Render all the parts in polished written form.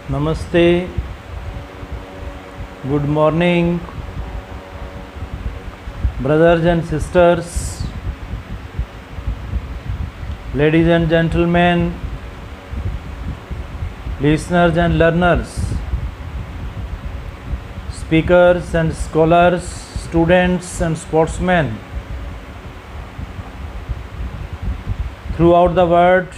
Namaste, good morning, brothers and sisters, ladies and gentlemen, listeners and learners, speakers and scholars, students and sportsmen throughout the world,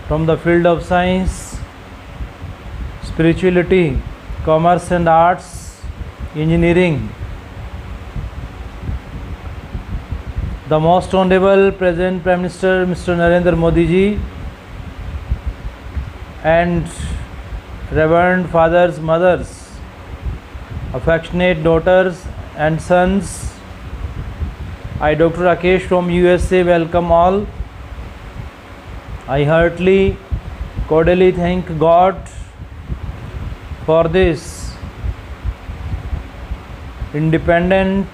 from the field of science, spirituality, commerce and arts, engineering. The most honorable present Prime Minister Mr. Narendra Modi ji and reverend fathers, mothers, affectionate daughters and sons, I Dr. Rakesh from USA welcome all. I heartily, cordially thank God for this independence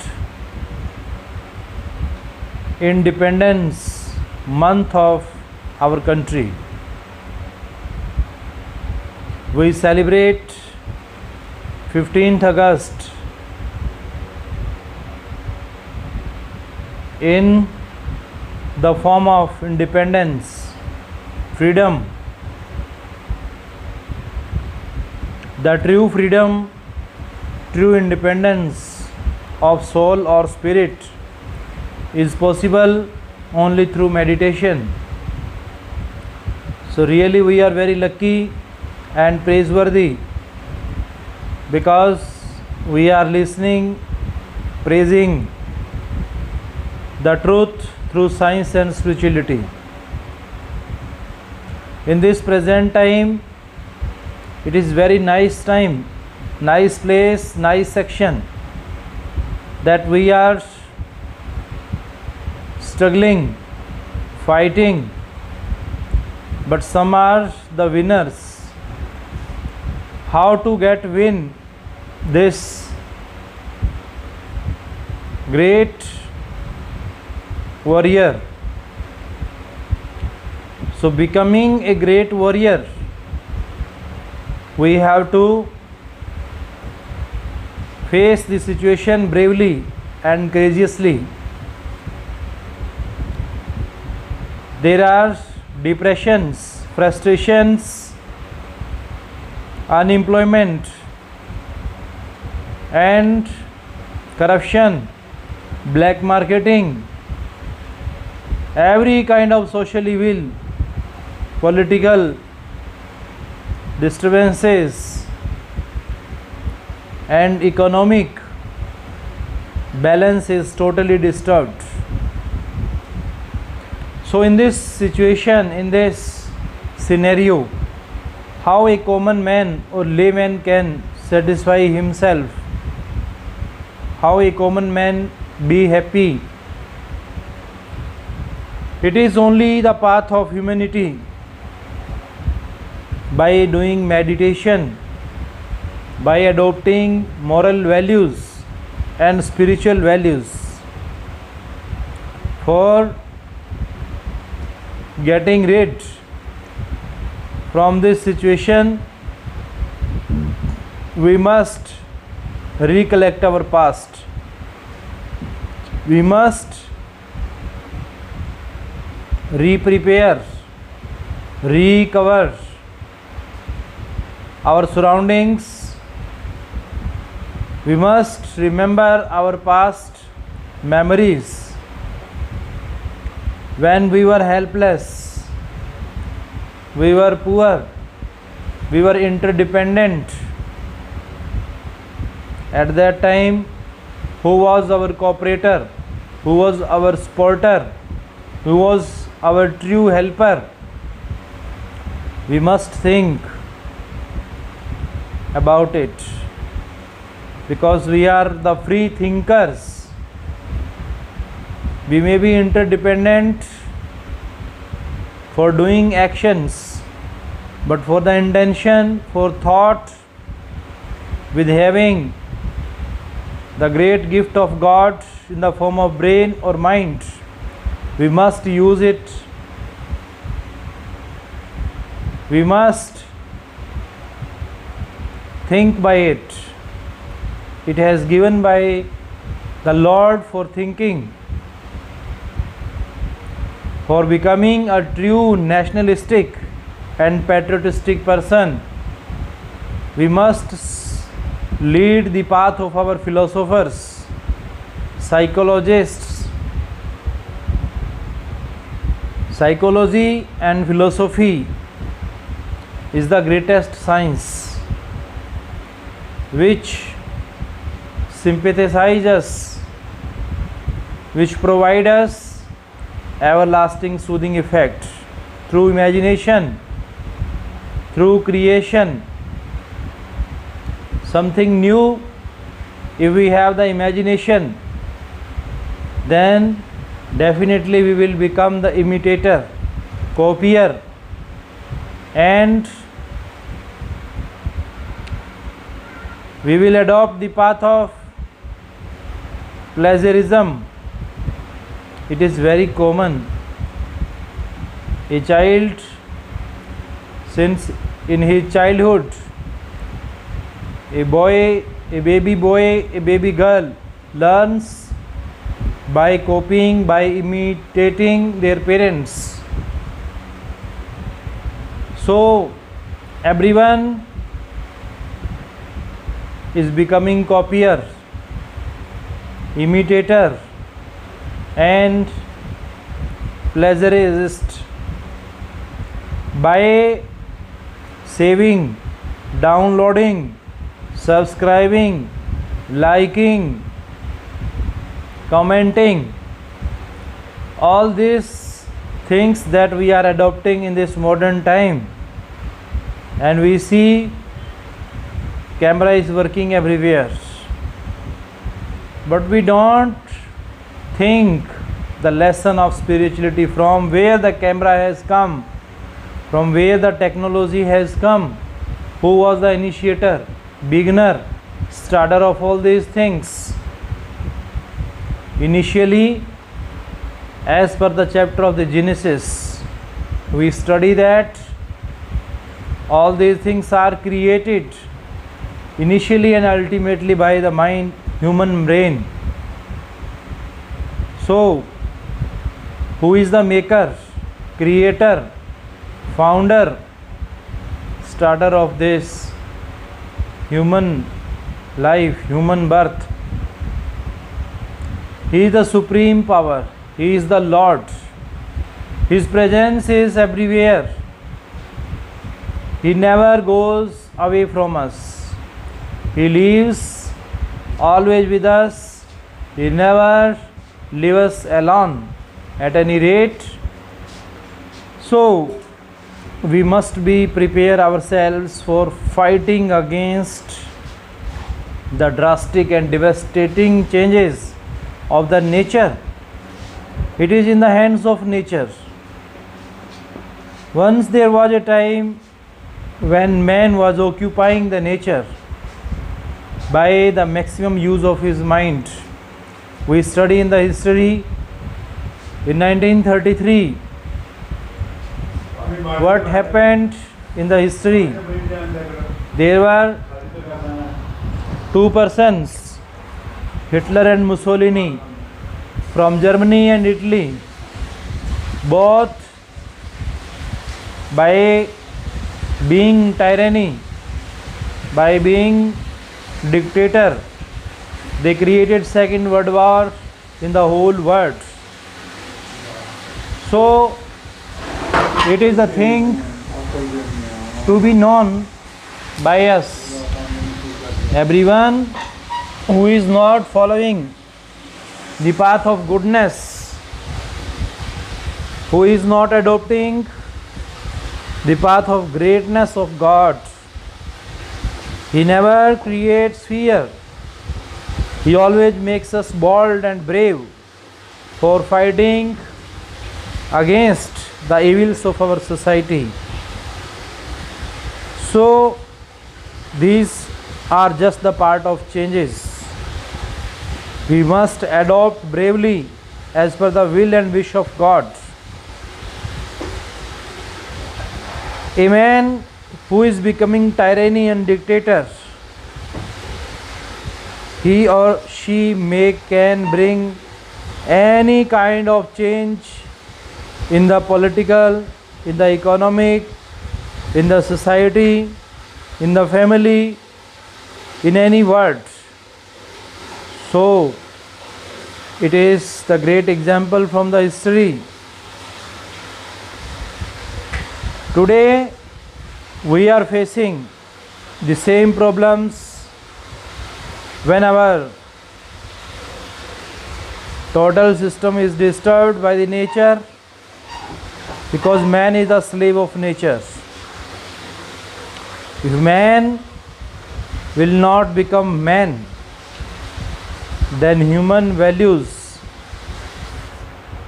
month of our country. We celebrate 15th August in the form of independence, freedom. The true freedom, true independence of soul or spirit is possible only through meditation. So really we are very lucky and praiseworthy because we are listening, praising the truth through science and spirituality. In this present time, it is very nice time, nice place, nice section that we are struggling, fighting, but some are the winners. How to win this great warrior? So becoming a great warrior, we have to face the situation bravely and courageously. There are depressions, frustrations, unemployment and corruption, black marketing, every kind of social evil, political disturbances and economic balance is totally disturbed. So in this situation, in this scenario, how a common man or layman can satisfy himself? How a common man be happy? It is only the path of humanity. By doing meditation, by adopting moral values and spiritual values, for getting rid from this situation, we must recollect our past. We must re-prepare, recover our surroundings. We must remember our past memories when we were helpless, we were poor, we were interdependent. At that time, who was our cooperator? Who was our supporter? Who was our true helper? We must think about it, because we are the free thinkers. We may be interdependent for doing actions, but for the intention, for thought, with having the great gift of God in the form of brain or mind, we must use it. We must think by it. It has given by the Lord for thinking, for becoming a true nationalistic and patriotistic person. We must lead the path of our philosophers, psychologists. Psychology and philosophy is the greatest science which sympathize us, which provide us everlasting soothing effect through imagination, through creation. Something new, if we have the imagination, then definitely we will become the imitator, copier, and we will adopt the path of plagiarism. It is very common. A child, since in his childhood, a baby boy, a baby girl learns by copying, by imitating their parents. So everyone is becoming copier, imitator, and plagiarist by saving, downloading, subscribing, liking, commenting. All these things that we are adopting in this modern time, and we see camera is working everywhere, but we don't think the lesson of spirituality, from where the camera has come, from where the technology has come, who was the initiator, beginner, starter of all these things. Initially, as per the chapter of the Genesis, we study that all these things are created initially and ultimately by the mind, human brain. So, who is the maker, creator, founder, starter of this human life, human birth? He is the supreme power. He is the Lord. His presence is everywhere. He never goes away from us. He lives always with us. He never leaves us alone at any rate. So we must be prepare ourselves for fighting against the drastic and devastating changes of the nature. It is in the hands of nature. Once there was a time when man was occupying the nature by the maximum use of his mind. We study in the history in 1933 what happened in the history. There were two persons, Hitler and Mussolini, from Germany and Italy. Both, by being tyranny, by being dictator, they created Second World War in the whole world. So it is a thing to be known by us. Everyone who is not following the path of goodness, who is not adopting the path of greatness of God, He never creates fear. He always makes us bold and brave for fighting against the evils of our society. So these are just the part of changes. We must adopt bravely as per the will and wish of God. A man who is becoming tyranny and dictator he or she can bring any kind of change in the political, in the economic, in the society, in the family, in any word. So it is the great example from the history. Today we are facing the same problems when our total system is disturbed by the nature, because man is a slave of nature. If man will not become man, then human values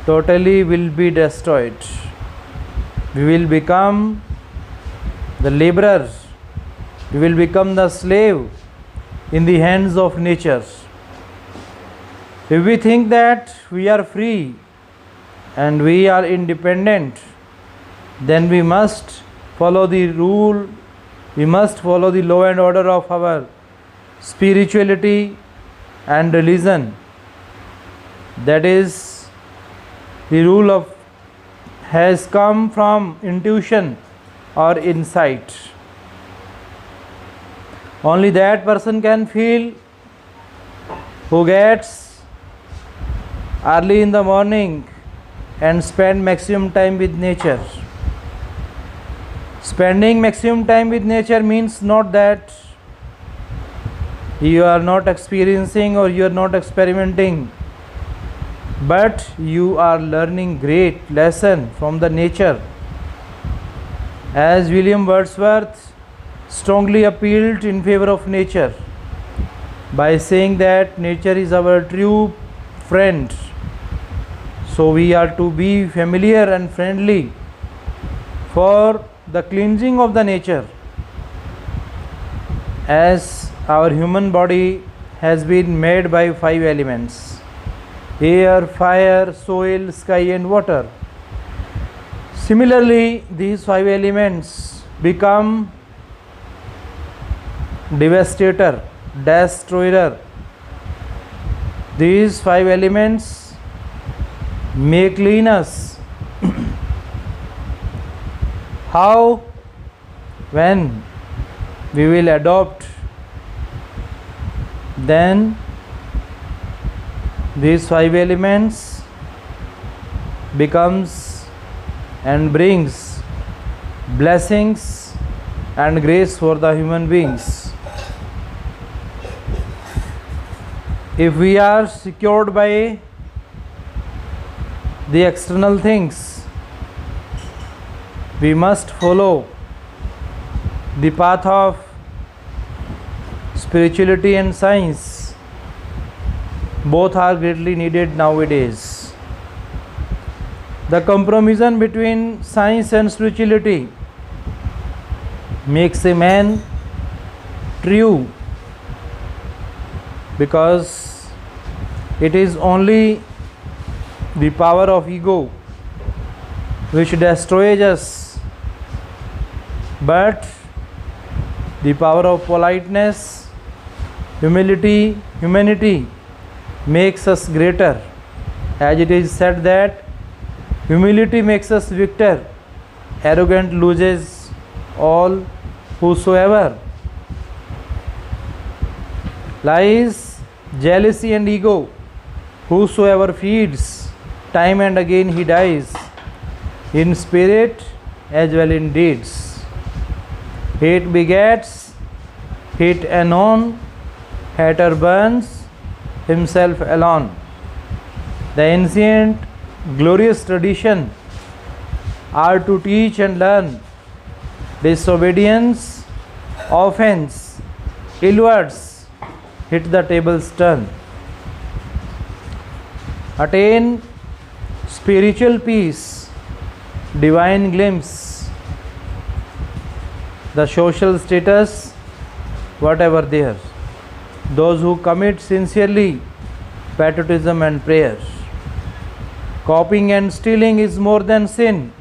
totally will be destroyed. We will become the laborer, we will become the slave in the hands of nature. If we think that we are free and we are independent, then we must follow the rule, we must follow the law and order of our spirituality and religion. That is, the rule of has come from intuition or insight. Only that person can feel who gets early in the morning and spend maximum time with nature. Spending maximum time with nature means not that you are not experiencing or you are not experimenting, but you are learning great lesson from the nature. As William Wordsworth strongly appealed in favor of nature by saying that nature is our true friend. So we are to be familiar and friendly for the cleansing of the nature, as our human body has been made by 5 elements: air, fire, soil, sky and water. Similarly, these 5 elements become devastator, destroyer. These 5 elements may clean us. How? When we will adopt, then these 5 elements becomes and brings blessings and grace for the human beings. If we are secured by the external things, we must follow the path of spirituality and science. Both are greatly needed nowadays. The compromise between science and spirituality makes a man true, because it is only the power of ego which destroys us, but the power of politeness, humanity makes us greater. As it is said that humility makes us victor, arrogant loses all. Whosoever lies, jealousy and ego, whosoever feeds, time and again he dies, in spirit as well in deeds. Hate begets hate anon, hater burns himself alone. The ancient glorious tradition are to teach and learn disobedience, offense, ill words, hit the tables turn. Attain spiritual peace, divine glimpse, the social status, whatever there. Those who commit sincerely patriotism and prayer. Copying and stealing is more than sin.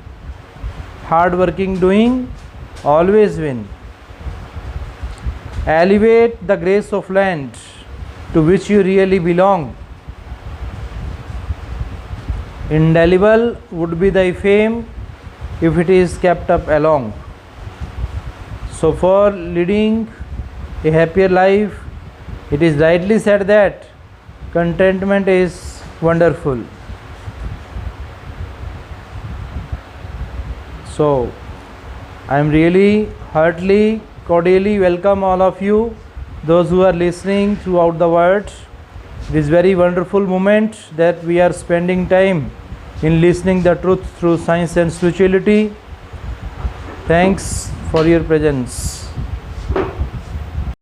Hard working doing always win. Elevate the grace of land, to which you really belong. Indelible would be thy fame if it is kept up along. So for leading a happier life, it is rightly said that contentment is wonderful. So I am really heartily, cordially welcome all of you, those who are listening throughout the world. This very wonderful moment that we are spending time in listening the truth through science and spirituality. Thanks for your presence.